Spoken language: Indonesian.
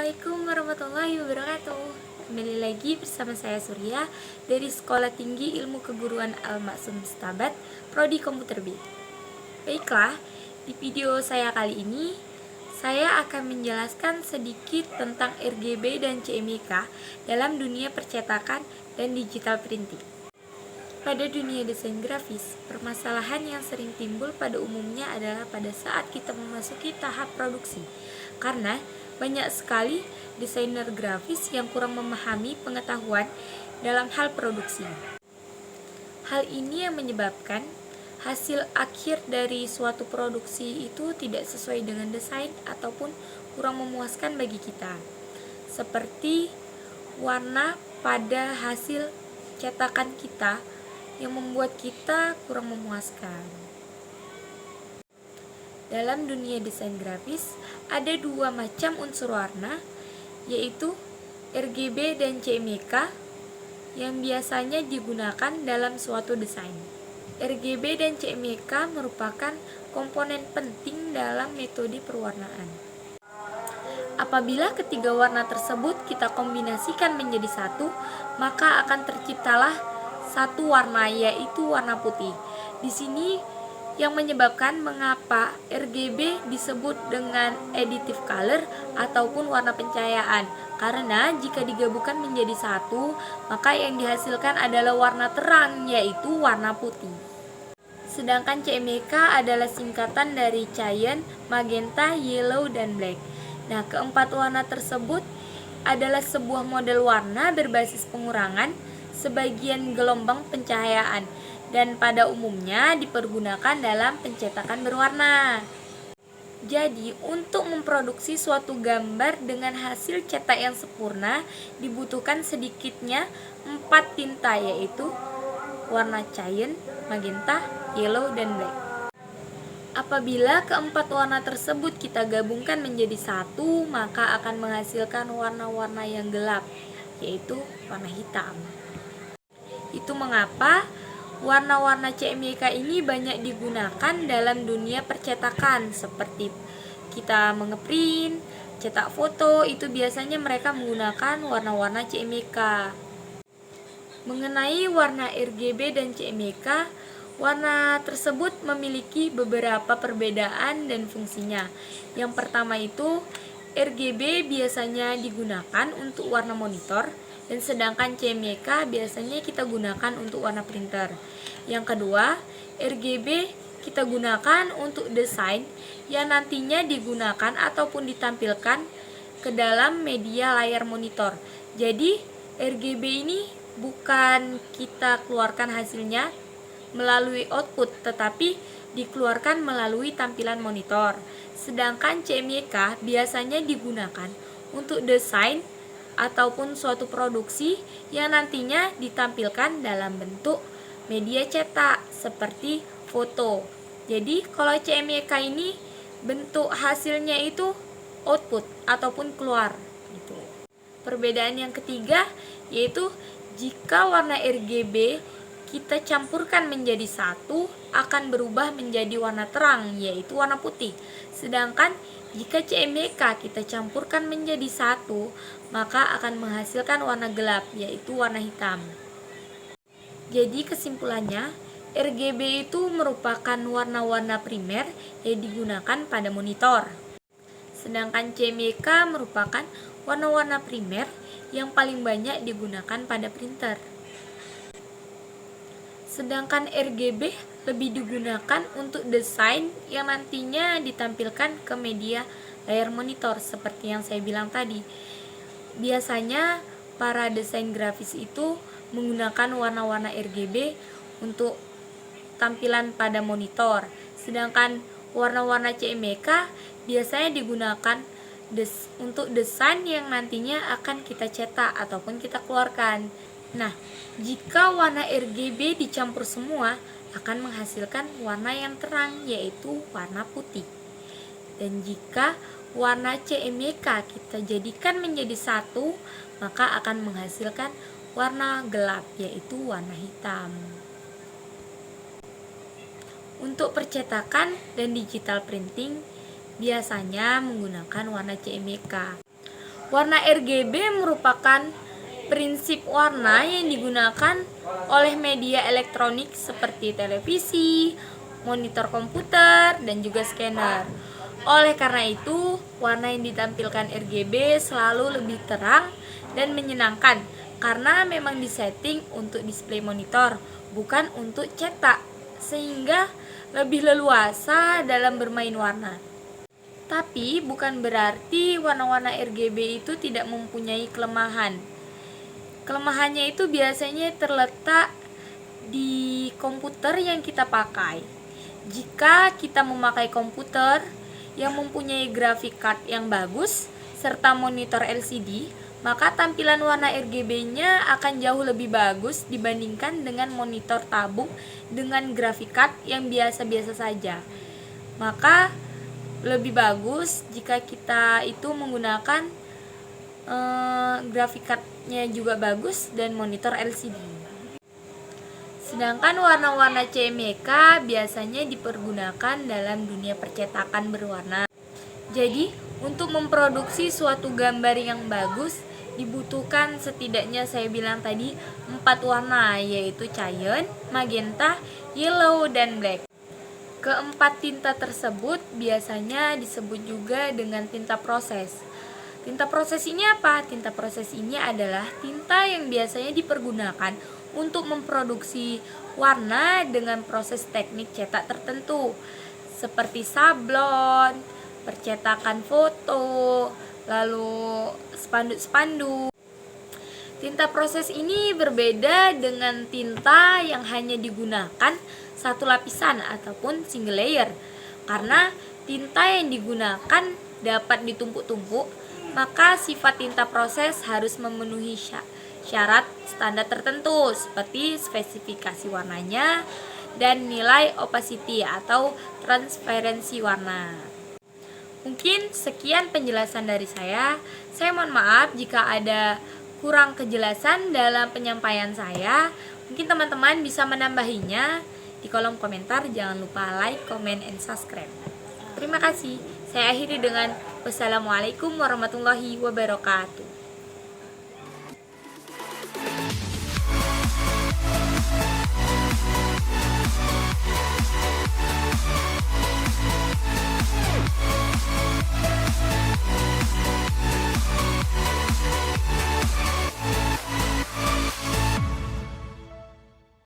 Assalamualaikum warahmatullahi wabarakatuh. Kembali lagi bersama saya Surya dari Sekolah Tinggi Ilmu Keguruan Al-Maksum Stabat, Prodi Komputer B. Baiklah, di video saya kali ini saya akan menjelaskan sedikit tentang RGB dan CMYK dalam dunia percetakan dan digital printing. Pada dunia desain grafis, permasalahan yang sering timbul pada umumnya adalah pada saat kita memasuki tahap produksi, karena banyak sekali desainer grafis yang kurang memahami pengetahuan dalam hal produksi. Hal ini yang menyebabkan hasil akhir dari suatu produksi itu tidak sesuai dengan desain ataupun kurang memuaskan bagi kita. Seperti warna pada hasil cetakan kita yang membuat kita kurang memuaskan. Dalam dunia desain grafis, ada dua macam unsur warna, yaitu RGB dan CMYK yang biasanya digunakan dalam suatu desain. RGB dan CMYK merupakan komponen penting dalam metode perwarnaan. Apabila ketiga warna tersebut kita kombinasikan menjadi satu, maka akan terciptalah satu warna, yaitu warna putih. Di sini yang menyebabkan mengapa RGB disebut dengan additive color ataupun warna pencahayaan, karena jika digabungkan menjadi satu, maka yang dihasilkan adalah warna terang, yaitu warna putih. Sedangkan CMYK adalah singkatan dari cyan, magenta, yellow, dan black. Nah, keempat warna tersebut adalah sebuah model warna berbasis pengurangan sebagian gelombang pencahayaan, dan pada umumnya dipergunakan dalam pencetakan berwarna. Jadi, untuk memproduksi suatu gambar dengan hasil cetak yang sempurna, dibutuhkan sedikitnya 4 tinta, yaitu warna cyan, magenta, yellow, dan black. Apabila keempat warna tersebut kita gabungkan menjadi satu, maka akan menghasilkan warna-warna yang gelap, yaitu warna hitam. Itu mengapa warna-warna CMYK ini banyak digunakan dalam dunia percetakan, seperti kita mengeprint, cetak foto, itu biasanya mereka menggunakan warna-warna CMYK. Mengenai warna RGB dan CMYK, warna tersebut memiliki beberapa perbedaan dan fungsinya. Yang pertama itu, RGB biasanya digunakan untuk warna monitor, dan sedangkan CMYK biasanya kita gunakan untuk warna printer. Yang kedua, RGB kita gunakan untuk desain yang nantinya digunakan ataupun ditampilkan ke dalam media layar monitor. Jadi RGB ini bukan kita keluarkan hasilnya melalui output, tetapi dikeluarkan melalui tampilan monitor. Sedangkan CMYK biasanya digunakan untuk desain ataupun suatu produksi yang nantinya ditampilkan dalam bentuk media cetak seperti foto. Jadi kalau CMYK ini bentuk hasilnya itu output ataupun keluar gitu. Perbedaan yang ketiga yaitu jika warna RGB kita campurkan menjadi satu, akan berubah menjadi warna terang, yaitu warna putih. Sedangkan jika CMYK kita campurkan menjadi satu, maka akan menghasilkan warna gelap, yaitu warna hitam. Jadi kesimpulannya, RGB itu merupakan warna-warna primer yang digunakan pada monitor. Sedangkan CMYK merupakan warna-warna primer yang paling banyak digunakan pada printer. Sedangkan RGB lebih digunakan untuk desain yang nantinya ditampilkan ke media layar monitor seperti yang saya bilang tadi. Biasanya para desain grafis itu menggunakan warna-warna RGB untuk tampilan pada monitor. Sedangkan warna-warna CMYK biasanya digunakan untuk desain yang nantinya akan kita cetak ataupun kita keluarkan. Nah, jika warna RGB dicampur semua akan menghasilkan warna yang terang, yaitu warna putih. Dan jika warna CMYK kita jadikan menjadi satu, maka akan menghasilkan warna gelap, yaitu warna hitam. Untuk percetakan dan digital printing biasanya menggunakan warna CMYK. Warna RGB merupakan prinsip warna yang digunakan oleh media elektronik seperti televisi, monitor komputer, dan juga scanner. Oleh karena itu, warna yang ditampilkan RGB selalu lebih terang dan menyenangkan karena memang disetting untuk display monitor, bukan untuk cetak, sehingga lebih leluasa dalam bermain warna. Tapi bukan berarti warna-warna RGB itu tidak mempunyai kelemahan. Kelemahannya itu biasanya terletak di komputer yang kita pakai. Jika kita memakai komputer yang mempunyai graphic card yang bagus serta monitor LCD, maka tampilan warna RGB-nya akan jauh lebih bagus dibandingkan dengan monitor tabung dengan graphic card yang biasa-biasa saja. Maka lebih bagus jika kita itu menggunakan graphic card-nya juga bagus dan monitor LCD. Sedangkan warna-warna CMYK biasanya dipergunakan dalam dunia percetakan berwarna. Jadi, untuk memproduksi suatu gambar yang bagus dibutuhkan setidaknya saya bilang tadi 4 warna, yaitu cyan, magenta, yellow, dan black. Keempat tinta tersebut biasanya disebut juga dengan tinta proses. Tinta proses ini apa? Tinta proses ini adalah tinta yang biasanya dipergunakan untuk memproduksi warna dengan proses teknik cetak tertentu, seperti sablon, percetakan foto, lalu spanduk-spanduk. Tinta proses ini berbeda dengan tinta yang hanya digunakan satu lapisan ataupun single layer. Karena tinta yang digunakan dapat ditumpuk-tumpuk, maka sifat tinta proses harus memenuhi syarat standar tertentu seperti spesifikasi warnanya dan nilai opacity atau transparansi warna. Mungkin sekian penjelasan dari saya. Saya mohon maaf jika ada kurang kejelasan dalam penyampaian saya. Mungkin teman-teman bisa menambahinya di kolom komentar. Jangan lupa like, comment, and subscribe. Terima kasih. Saya akhiri dengan wassalamualaikum warahmatullahi wabarakatuh.